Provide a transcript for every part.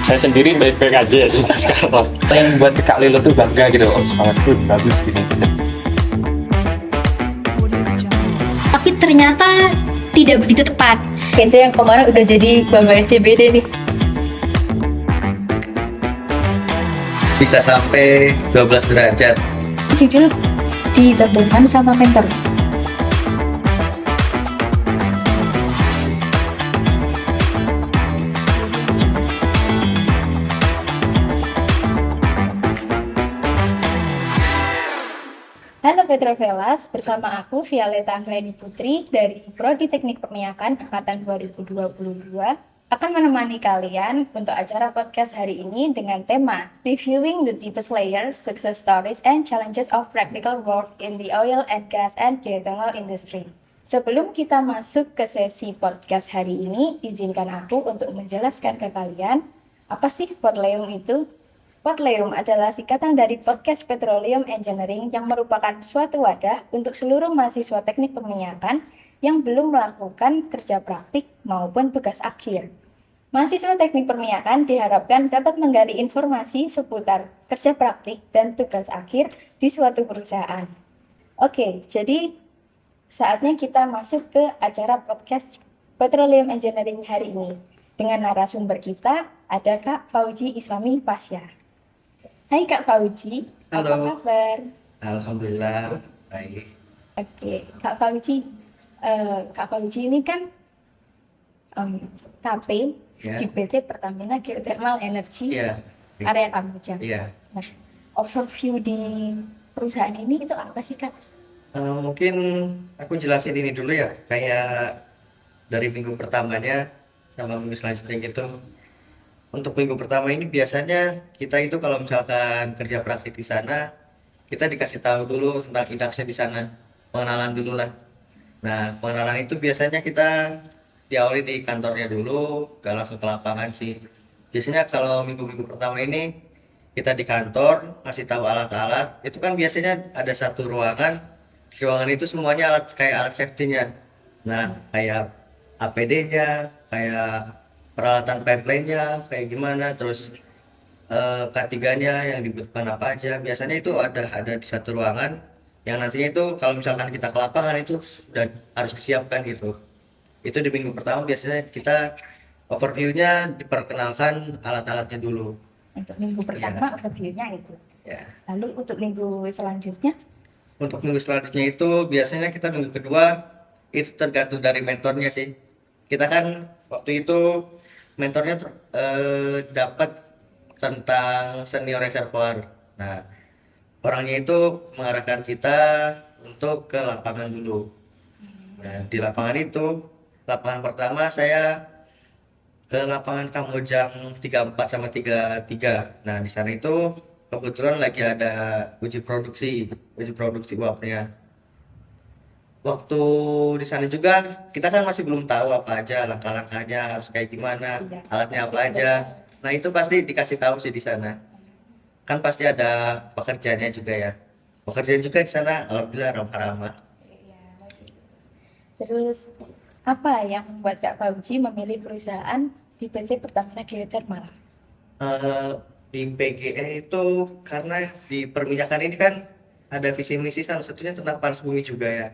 Saya sendiri baik-baik aja ya sampai sekarang. Yang buat Kak Lilo tuh bangga gitu, oh semangatku bagus gini. Tapi ternyata tidak begitu tepat. Kayaknya yang kemarin udah jadi Bamba SCBD nih. Bisa sampai 12 derajat. Judul ditentukan sama mentor. Halo Petrovelas, bersama aku Violeta Anggreni Putri dari Prodi Teknik Permiakan Angkatan 2022 akan menemani kalian untuk acara podcast hari ini dengan tema Reviewing the Deepest Layers, Success Stories and Challenges of Practical Work in the Oil and Gas and Geothermal Industry. Sebelum kita masuk ke sesi podcast hari ini, izinkan aku untuk menjelaskan ke kalian apa sih Podleum itu? Podleum adalah singkatan dari Podcast Petroleum Engineering yang merupakan suatu wadah untuk seluruh mahasiswa teknik perminyakan yang belum melakukan kerja praktik maupun tugas akhir. Mahasiswa teknik perminyakan diharapkan dapat menggali informasi seputar kerja praktik dan tugas akhir di suatu perusahaan. Oke, jadi saatnya kita masuk ke acara Podcast Petroleum Engineering hari ini. Dengan narasumber kita ada Kak Fauji Islami Pasya. Hai Kak Fauji, Halo. apa kabar? Alhamdulillah baik. Oke, Kak Fauji ini kan KP Ya. di PT Pertamina Geothermal Energy Iya. area Kamojang. Iya. Nah, overview di perusahaan ini itu apa sih Kak? Mungkin aku jelasin ini dulu ya, kayak dari minggu pertamanya sama minggu selanjutnya gitu. Untuk minggu pertama ini biasanya kita itu kalau misalkan kerja praktik di sana, kita dikasih tahu dulu tentang induction di sana, pengenalan dulu lah. Nah, pengenalan itu biasanya kita diawali di kantornya dulu, gak langsung ke lapangan sih. Biasanya kalau minggu-minggu pertama ini kita di kantor, ngasih tahu alat-alat, itu kan biasanya ada satu ruangan, di ruangan itu semuanya alat safety-nya. Nah, kayak APD-nya, kayak peralatan pipeline-nya, kayak gimana, terus K3-nya yang dibutuhkan apa aja. Biasanya itu ada di satu ruangan yang nantinya itu kalau misalkan kita ke lapangan itu sudah harus disiapkan gitu. Itu di minggu pertama biasanya kita overview-nya diperkenalkan alat-alatnya dulu. Untuk minggu pertama overview-nya itu. Ya. Lalu untuk minggu selanjutnya? Untuk minggu selanjutnya itu biasanya kita minggu kedua itu tergantung dari mentornya sih. Kita kan waktu itu mentornya dapat tentang senior reservoir. Nah, orangnya itu mengarahkan kita untuk ke lapangan dulu. Nah, di lapangan itu, lapangan pertama saya ke lapangan Kamojang 34 sama 33. Nah, di sana itu kebetulan lagi ada uji produksi uapnya. Waktu di sana juga kita kan masih belum tahu apa aja langkah-langkahnya harus kayak gimana, Iya. alatnya apa aja. Nah, itu pasti dikasih tahu sih di sana. Kan pasti ada pekerjaannya juga ya. Pekerjaan juga di sana alhamdulillah ramah-ramah. Terus apa yang membuat Kak Fauji memilih perusahaan di PT Pertamina Geothermal? Di PGE itu karena di perminyakan ini kan ada visi misi salah satunya tentang panas bumi juga ya.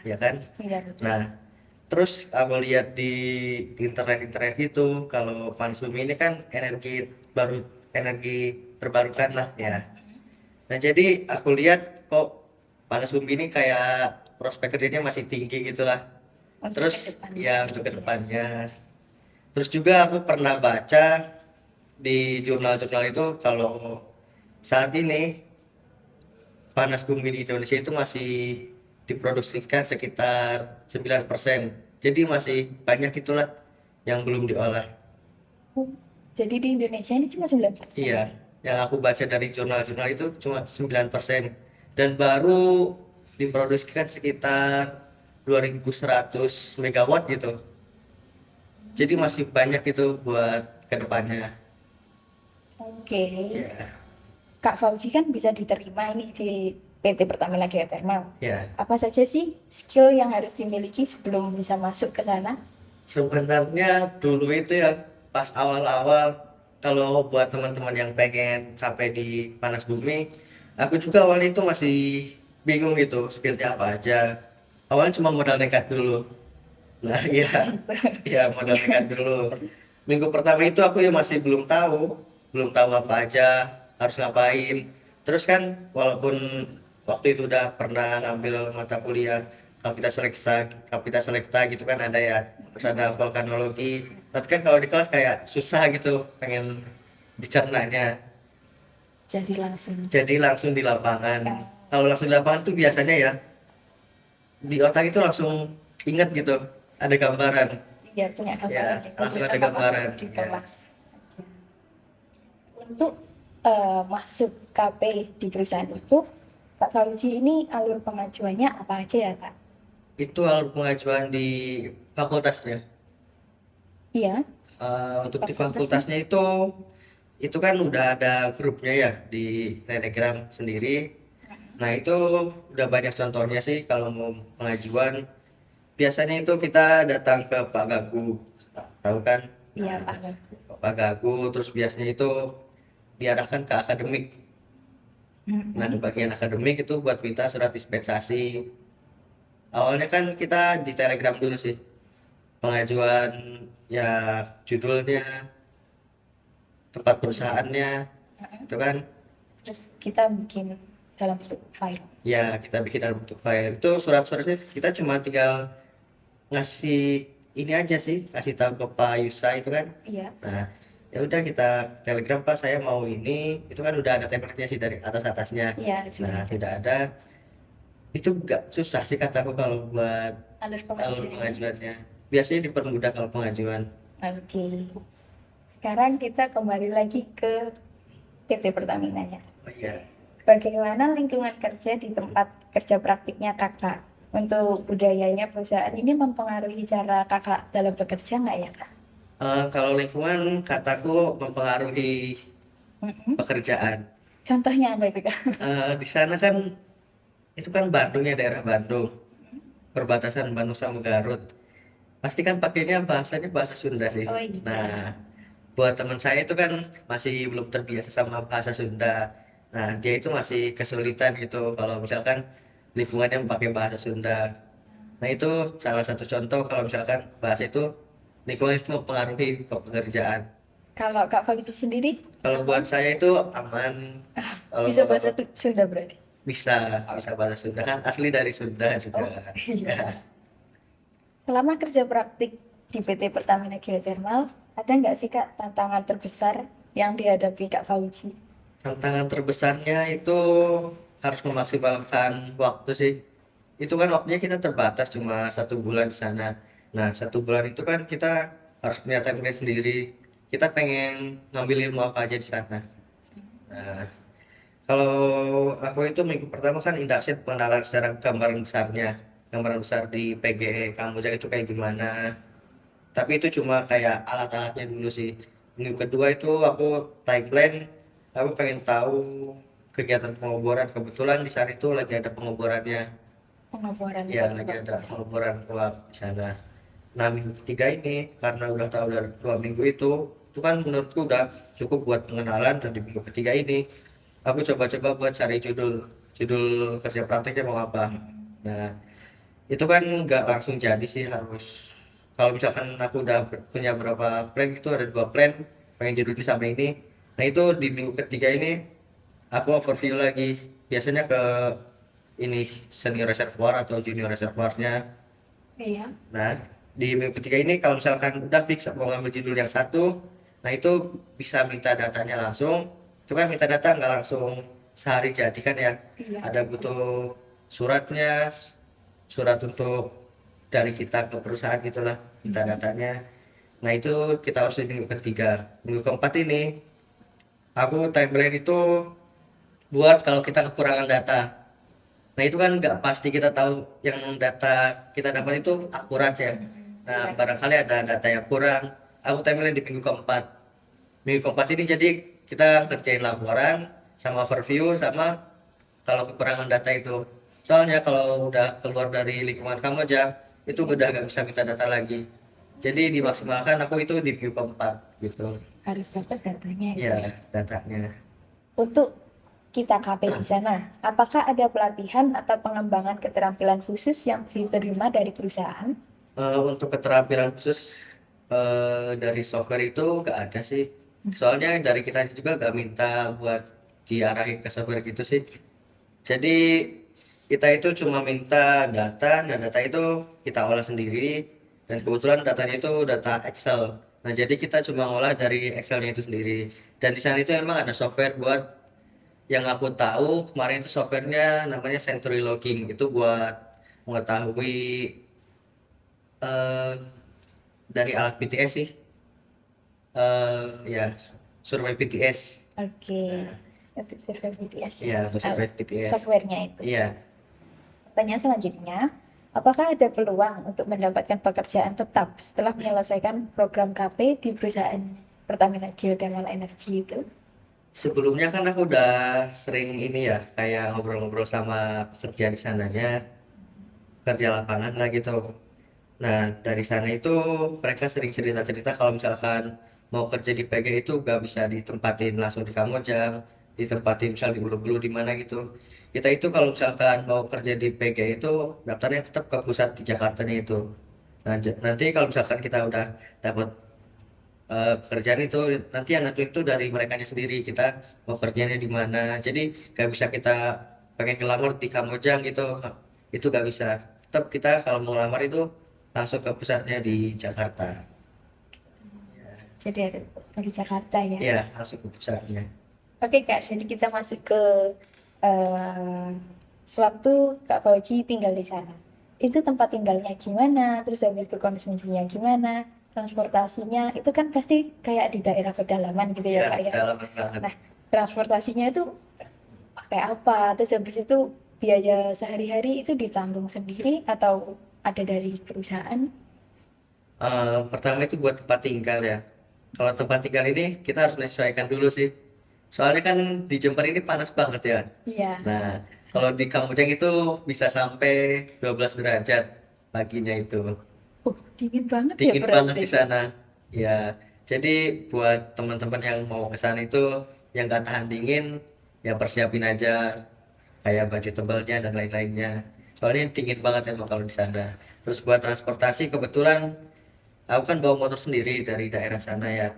Ya kan? Iya betul. Nah, terus aku lihat di internet gitu kalau panas bumi ini kan energi terbarukan lah ya. Nah, jadi aku lihat kok panas bumi ini kayak prospek kerjanya masih tinggi gitulah. Untuk Terus kedepannya. ya untuk kedepannya. Terus juga aku pernah baca di jurnal-jurnal itu kalau saat ini panas bumi di Indonesia itu masih diproduksikan sekitar 9%. Jadi masih banyak itulah yang belum diolah. Jadi di Indonesia ini cuma 9%. Iya, yang aku baca dari jurnal-jurnal itu cuma 9% dan baru diproduksikan sekitar 2100 megawatt gitu. Jadi masih banyak itu buat kedepannya. Oke. Ya, Kak Fauji kan bisa diterima ini di PT Pertamina Geothermal. ya. Apa saja sih skill yang harus dimiliki sebelum bisa masuk ke sana? Sebenarnya dulu itu ya pas awal-awal kalau buat teman-teman yang pengen sampai di panas bumi, aku juga awalnya itu masih bingung gitu skillnya apa aja. Awalnya cuma modal nekat dulu. Nah, iya, iya modal nekat dulu. Minggu pertama itu aku ya masih belum tahu apa aja harus ngapain. Terus kan walaupun waktu itu udah pernah ngambil mata kuliah Kapita Selekta gitu kan ada ya, terus ada vulkanologi. Tapi kan kalau di kelas kayak susah gitu pengen dicernanya. Jadi langsung Jadi langsung di lapangan. Kalau langsung di lapangan tuh biasanya ya di otak itu langsung inget gitu, ada gambaran. ya punya gambaran Ya, deh, langsung ada sama Pak gambaran, di ya. kelas aja. Untuk masuk KP di perusahaan itu, Kak Fauzi ini alur pengajuannya apa aja ya Kak? Itu alur pengajuan di fakultasnya. Iya, Untuk di fakultasnya. fakultasnya itu kan udah ada grupnya ya di Telegram sendiri. Nah itu udah banyak contohnya sih kalau mau pengajuan. Biasanya itu kita datang ke Pak Gagu, tahu kan? Iya Nah, Pak Gagu. Pak Gagu terus biasanya itu diarahkan ke akademik. Nah di bagian akademik itu buat minta surat dispensasi. Awalnya kan kita di Telegram dulu sih pengajuan, ya judulnya, tempat perusahaannya, itu kan Terus kita bikin dalam bentuk file. ya kita bikin dalam bentuk file. Itu surat-suratnya kita cuma tinggal ngasih ini aja sih, kasih tahu ke Pak Yusa itu kan. Iya. Nah ya udah kita Telegram, Pak saya mau ini, itu kan udah ada template-nya sih dari atas-atasnya. Iya, Nah sudah. tidak ada, itu gak susah sih kataku kalau buat Alur alur pengajuannya. pengajuannya. Biasanya dipermudah kalau pengajuan. Oke. Sekarang kita kembali lagi ke PT Pertamina-nya. Oh iya. Bagaimana lingkungan kerja di tempat kerja praktiknya Kakak? Untuk budayanya perusahaan ini mempengaruhi cara Kakak dalam bekerja nggak ya Kak? Kalau lingkungan kataku mempengaruhi Mm-mm. pekerjaan. Contohnya apa itu Kak? Di sana kan itu kan Bandung ya, daerah Bandung, perbatasan Bandung sama Garut. Pasti kan pakainya bahasanya bahasa Sunda sih. Oh iya. Nah, buat teman saya itu kan masih belum terbiasa sama bahasa Sunda. Nah, dia itu masih kesulitan gitu kalau misalkan lingkungannya pakai bahasa Sunda. Nah, itu salah satu contoh kalau misalkan bahasa itu lingkungan itu mempengaruhi ke pekerjaan. Kalau Kak Fauzi sendiri Kalau buat saya itu aman. Kalau bisa bahasa Sunda berarti? bisa bahasa Sunda kan asli dari Sunda juga. Iya. Selama kerja praktik di PT Pertamina Geothermal, ada nggak sih Kak tantangan terbesar yang dihadapi Kak Fauzi? Tantangan terbesarnya itu harus memaksimalkan waktu sih. Itu kan waktunya kita terbatas cuma 1 bulan di sana. Nah 1 bulan itu kan kita harus punya timeline sendiri. Kita pengen ngambil ilmu apa aja di sana. Nah kalau aku itu minggu pertama kan induction, pengenalan secara gambaran besarnya, gambaran besar di PGE Kamboja itu kayak gimana. Tapi itu cuma kayak alat-alatnya dulu sih. Minggu kedua itu aku timeline, aku pengen tahu kegiatan pengeboran. Kebetulan di saat itu lagi ada pengeborannya. Pengeboran Ya lagi ada pengeboran uap di sana. Nah minggu ketiga ini karena udah tahu dari 2 minggu itu kan menurutku udah cukup buat pengenalan. Dan di minggu ketiga ini aku coba-coba buat cari judul judul kerja prakteknya mau apa. Nah itu kan nggak langsung jadi sih, harus kalau misalkan aku udah punya berapa plan, itu ada 2 plan pengen judul ini sama ini. Nah itu di minggu ketiga ini aku overview lagi, biasanya ke ini senior reservoir atau junior reservoirnya. Iya. Nah di minggu ketiga ini kalau misalkan udah fix mau ngambil judul yang satu, nah itu bisa minta datanya langsung. Itu kan minta data nggak langsung sehari jadi kan ya, Iya. ada butuh suratnya, surat untuk dari kita ke perusahaan gitulah, minta datanya. Nah itu kita harus di minggu ketiga. Minggu keempat ini aku timeline itu buat kalau kita kekurangan data. Nah itu kan nggak pasti kita tahu yang data kita dapat itu akurat ya. Nah barangkali ada data yang kurang, aku timeline di minggu keempat. Minggu keempat ini jadi kita kerjain laporan sama overview sama kalau kekurangan data itu. Soalnya kalau udah keluar dari lingkungan kamu aja, itu udah nggak bisa minta data lagi. Jadi dimaksimalkan aku itu di minggu keempat gitu. Harus dapat datanya ya. Ya, datanya. Untuk kita KP di sana, apakah ada pelatihan atau pengembangan keterampilan khusus yang diterima dari perusahaan? Untuk keterampilan khusus dari software itu nggak ada sih. Soalnya dari kita juga nggak minta buat diarahin ke software gitu sih. Jadi kita itu cuma minta data, dan data itu kita olah sendiri. Dan kebetulan datanya itu data Excel. Nah, jadi kita cuma ngolah dari Excelnya itu sendiri. Dan di sana itu emang ada software buat yang aku tahu kemarin itu softwarenya namanya Century Logging. Itu buat mengetahui eh, dari alat BTS sih. Ya, survei BTS. Oke, untuk survei BTS. Iya, untuk survei BTS. Softwarenya itu. Iya. Pertanyaan selanjutnya, apakah ada peluang untuk mendapatkan pekerjaan tetap setelah menyelesaikan program KP di perusahaan Pertamina Geothermal Energy itu? Sebelumnya kan aku udah sering ini ya, kayak ngobrol-ngobrol sama pekerja di sananya, kerja lapangan lah gitu. Nah, dari sana itu mereka sering cerita-cerita kalau misalkan mau kerja di PG itu gak bisa ditempatin langsung di Kamojang, ditempatin misal di Bulu-Bulu di mana gitu. Kita itu kalau misalkan mau kerja di PG itu daftarnya tetap ke pusat di Jakartanya itu. Nah, nanti kalau misalkan kita udah dapat pekerjaan itu, nanti yang nentuin itu dari mereka sendiri, kita mau kerjanya di mana. Jadi gak bisa kita pengen ngelamar di Kamojang gitu, itu gak bisa. Tetap kita kalau mau ngelamar itu langsung ke pusatnya di Jakarta. Jadi ada dari Jakarta ya. Iya, langsung ke pusatnya. Oke Kak, jadi kita masuk ke eh, sewaktu Kak Fauji tinggal di sana. Itu tempat tinggalnya gimana, terus habis itu konsumsinya gimana, transportasinya, itu kan pasti kayak di daerah pedalaman gitu ya Iya, Kak ya. dalam banget. Nah, transportasinya itu pakai apa, terus habis itu biaya sehari-hari itu ditanggung sendiri atau ada dari perusahaan? Pertama itu buat tempat tinggal ya. Kalau tempat tinggal ini kita harus menyesuaikan dulu sih. Soalnya kan di Jember ini panas banget ya. Iya. Nah, kalau di Kamojang itu bisa sampai 12 derajat paginya itu. Dingin banget ya Dingin banget berarti. di sana. Ya, jadi buat teman-teman yang mau ke sana itu yang nggak tahan dingin, ya persiapin aja kayak baju tebalnya dan lain-lainnya. Soalnya dingin banget emang kalau di sana. Terus buat transportasi kebetulan aku kan bawa motor sendiri dari daerah sana ya.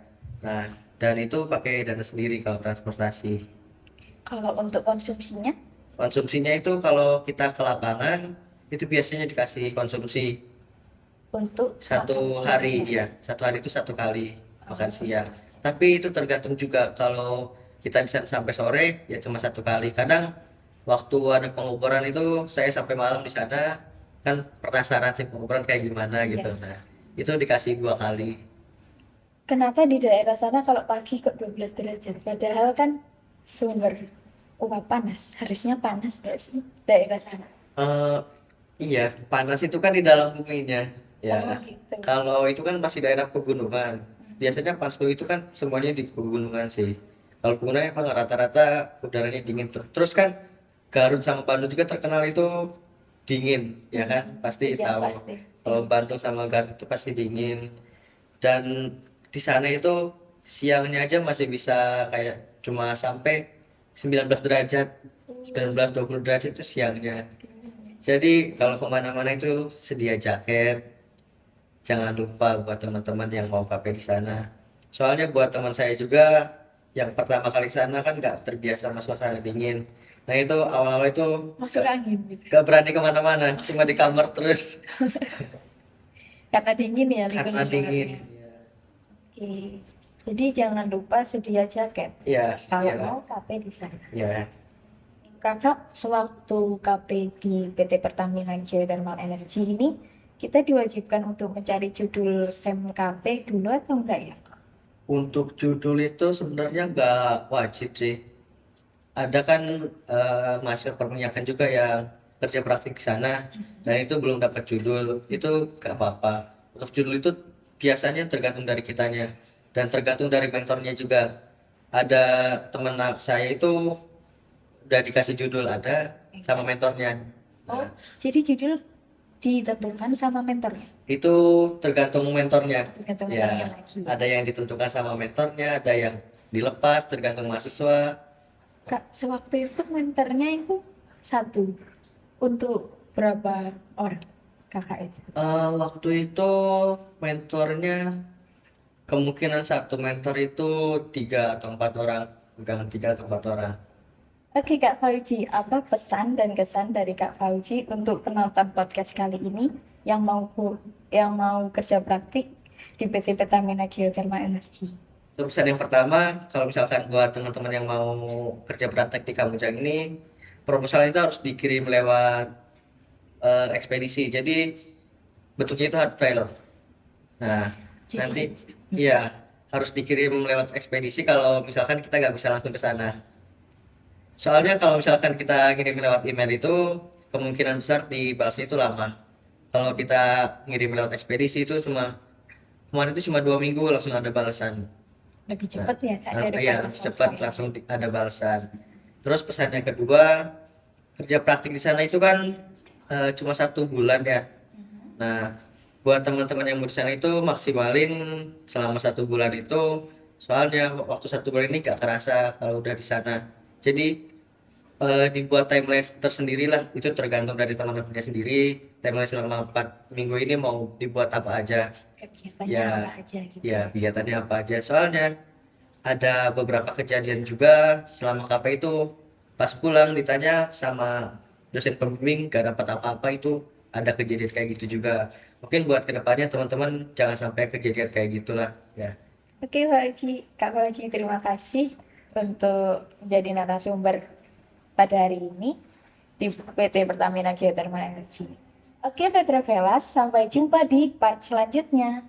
Nah, dan itu pakai dana sendiri kalau transportasi. Kalau untuk konsumsinya, Konsumsinya itu kalau kita ke lapangan itu biasanya dikasih konsumsi untuk satu makan siang hari ya. ya, satu hari itu satu kali makan siang. Tapi itu tergantung juga kalau kita bisa sampai sore ya cuma satu kali. Kadang waktu ada pengukuran itu saya sampai malam di sana, kan penasaran sih pengukuran kayak gimana gitu. Iya. Nah, itu dikasih 2 kali. Kenapa di daerah sana kalau pagi kok 12 derajat? Padahal kan sumber uap panas. Harusnya panas nggak sih daerah sana? Eh, iya, panas itu kan di dalam buminya. Ya, Oh gitu. kalau itu kan masih daerah pegunungan. Biasanya panas bumi itu kan semuanya di pegunungan sih. Kalau pegunungan emang rata-rata udaranya dingin. Terus kan Garut sama Bandung juga terkenal itu dingin, ya kan? Pasti Iya tahu. pasti. Kalau Bandung sama Garut itu pasti dingin. Dan di sana itu siangnya aja masih bisa kayak cuma sampai 19 derajat. 19-20 derajat itu siangnya. Jadi kalau kemana-mana itu sedia jaket, jangan lupa buat teman-teman yang mau KP di sana. Soalnya buat teman saya juga yang pertama kali ke sana kan nggak terbiasa sama suasana dingin. Nah itu awal-awal itu Masuk angin gitu. nggak berani kemana-mana, cuma di kamar terus Karena dingin ya karena lingkungan dingin. luarnya. Oke. Jadi jangan lupa sedia jaket Ya, kalau ya, mau KP di sana. ya. Kakak, sewaktu KP di PT Pertamina Geothermal Energy ini, kita diwajibkan untuk mencari judul SEM KP dulu atau enggak ya? Untuk judul itu sebenarnya nggak wajib sih. Ada kan mahasiswa perminyakan juga yang kerja praktik di sana dan itu belum dapat judul, itu nggak apa-apa. Untuk judul itu biasanya tergantung dari kitanya dan tergantung dari mentornya juga. Ada teman saya itu udah dikasih judul ada sama mentornya. Oh, Nah, jadi judul ditentukan sama mentornya. Itu tergantung mentornya. Tergantung Ya, mentornya lagi. ada yang ditentukan sama mentornya, ada yang dilepas tergantung mahasiswa. Kak, sewaktu itu mentornya itu satu untuk berapa orang kakak itu? Waktu itu mentornya kemungkinan satu mentor itu 3 atau 4 orang, bukan 3 atau 4 orang. Oke Kak Fauji, apa pesan dan kesan dari Kak Fauji untuk penonton podcast kali ini yang mau kerja praktik di PT Pertamina Geothermal Energy? Itu pesan yang pertama, kalau misalkan buat teman-teman yang mau kerja praktek di Kamujang ini, proposal itu harus dikirim lewat ekspedisi. Jadi bentuknya itu hard file. Nah, Jadi- nanti iya harus dikirim lewat ekspedisi kalau misalkan kita nggak bisa langsung ke sana. Soalnya kalau misalkan kita ngirim lewat email itu kemungkinan besar dibalasnya itu lama. Kalau kita ngirim lewat ekspedisi itu kemarin itu cuma 2 minggu langsung ada balasan. Lebih cepat ya Kak daripada Iya, lebih cepat software. langsung ada balasan. Terus pesan yang kedua, kerja praktik di sana itu kan cuma 1 bulan ya. Nah, buat teman-teman yang mau di sana itu maksimalin selama 1 bulan itu, soalnya waktu 1 bulan ini gak terasa kalau udah di sana. Jadi dibuat timeline tersendiri lah, itu tergantung dari teman-temannya sendiri. Timeline selama 4 minggu ini mau dibuat apa aja. Kegiatannya Ya, apa aja gitu. ya kegiatannya apa aja. Soalnya ada beberapa kejadian juga selama KP itu pas pulang ditanya sama dosen pembimbing gak dapat apa-apa, itu ada kejadian kayak gitu juga. Mungkin buat kedepannya teman-teman jangan sampai kejadian kayak gitulah ya. Oke Kak Fauji, terima kasih untuk menjadi narasumber pada hari ini di PT Pertamina Geothermal Energy. Oke Petrovelas, sampai jumpa di part selanjutnya.